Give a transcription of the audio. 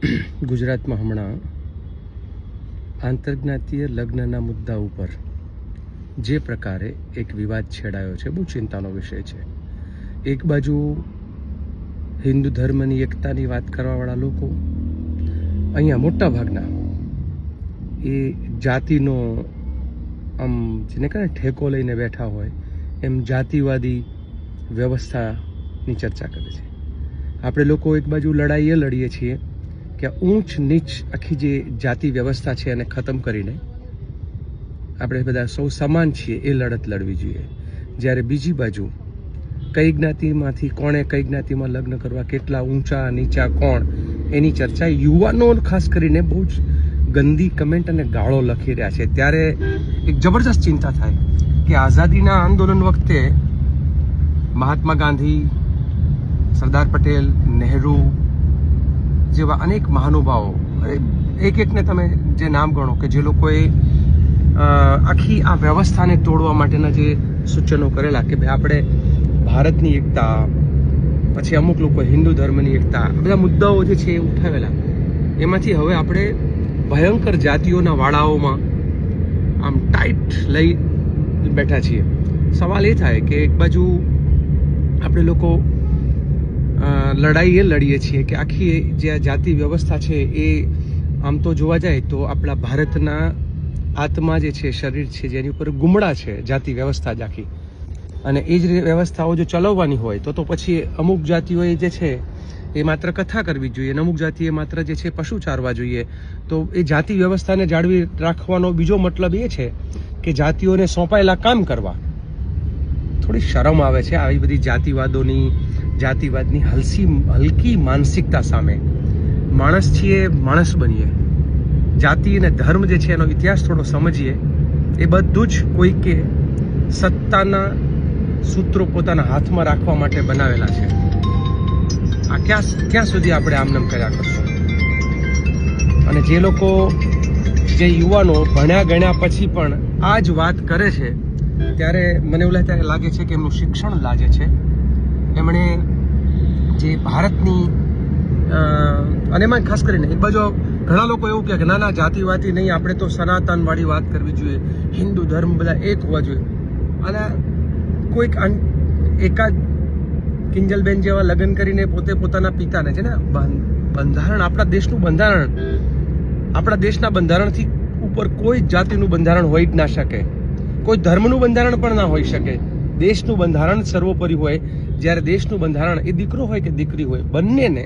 ગુજરાતમાં હમણાં આંતરજ્ઞાતીય લગ્નના મુદ્દા ઉપર જે પ્રકારે એક વિવાદ છેડાયો છે, બહુ ચિંતાનો વિષય છે. એક બાજુ હિન્દુ ધર્મની એકતાની વાત કરવાવાળા લોકો અહીંયા મોટા ભાગના એ જાતિનો આમ જેને કહે ઠેકો લઈને બેઠા હોય એમ જાતિવાદી વ્યવસ્થાની ચર્ચા કરે છે. આપણે લોકો એક બાજુ લડાઈ એ લડીએ છીએ કે ઊંચ નીચ આખી જે જાતિ વ્યવસ્થા છે એને ખતમ કરીને આપણે બધા સૌ સમાન છીએ એ લડત લડવી જોઈએ. જ્યારે બીજી બાજુ કઈ જ્ઞાતિમાંથી કોણે કઈ જ્ઞાતિમાં લગ્ન કરવા, કેટલા ઊંચા નીચા કોણ, એની ચર્ચા યુવાનો ખાસ કરીને બહુ જ ગંદી કમેન્ટ અને ગાળો લખી રહ્યા છે. ત્યારે એક જબરજસ્ત ચિંતા થાય કે આઝાદીના આંદોલન વખતે મહાત્મા ગાંધી, સરદાર પટેલ, નહેરુ જેવા અનેક મહાનુભાવો, એક એકને તમે જે નામ ગણો કે જે લોકોએ આખી આ વ્યવસ્થાને તોડવા માટેના જે સૂચનો કરેલા કે ભાઈ આપણે ભારતની એકતા, પછી અમુક લોકો હિન્દુ ધર્મની એકતા, બધા મુદ્દાઓ જે છે એ ઉઠાવેલા, એમાંથી હવે આપણે ભયંકર જાતિઓના વાડાઓમાં આમ ટાઈટ લઈ બેઠા છીએ. સવાલ એ થાય કે એક બાજુ આપણે લોકો લડાઈ એ લડીએ છીએ કે આખી જે આ જાતિ વ્યવસ્થા છે એ આમ તો જોવા જાય તો આપણા ભારતના આત્મા જે છે, શરીર છે, જેની ઉપર ગુમડા છે જાતિ વ્યવસ્થા જ આખી, અને એ જ વ્યવસ્થાઓ જો ચલાવવાની હોય તો પછી અમુક જાતિઓએ જે છે એ માત્ર કથા કરવી જોઈએ અને અમુક જાતિએ માત્ર જે છે પશુ ચારવા જોઈએ. તો એ જાતિ વ્યવસ્થાને જાળવી રાખવાનો બીજો મતલબ એ છે કે જાતિઓને સોંપાયેલા કામ કરવા. થોડી શરમ આવે છે આવી બધી જાતિવાદની હલકી માનસિકતા સામે. માણસ છીએ, માણસ બનીએ. જાતિ અને ધર્મ જે છે એનો ઇતિહાસ થોડો સમજીએ. એ બધું જ કોઈકે સત્તાના સૂત્રો પોતાના હાથમાં રાખવા માટે બનાવેલા છે. આ ક્યાં સુધી આપણે આમનામ કર્યા કરશું? અને જે લોકો, જે યુવાનો ભણ્યા ગણ્યા પછી પણ આ જ વાત કરે છે, ત્યારે મને એવું લાગે છે કે એમનું શિક્ષણ લાજે છે. એમણે જે ભારતની અને એમાં ખાસ કરીને એક બાજુ ઘણા લોકો એવું કહે કે ના જાતિવાદી નહીં, આપણે તો સનાતનવાળી વાત કરવી જોઈએ, હિન્દુ ધર્મ બધા એક હોવા જોઈએ. અને કોઈક એકાદ કિંજલબેન જેવા લગ્ન કરીને પોતે પોતાના પિતાને છે ને બંધારણ, આપણા દેશનું બંધારણ, આપણા દેશના બંધારણથી ઉપર કોઈ જાતિનું બંધારણ હોઈ જ ના શકે, કોઈ ધર્મનું બંધારણ પણ ના હોઈ શકે. દેશનું બંધારણ સર્વોપરી હોય. જ્યારે દેશનું બંધારણ એ દીકરો હોય કે દીકરી હોય, બંનેને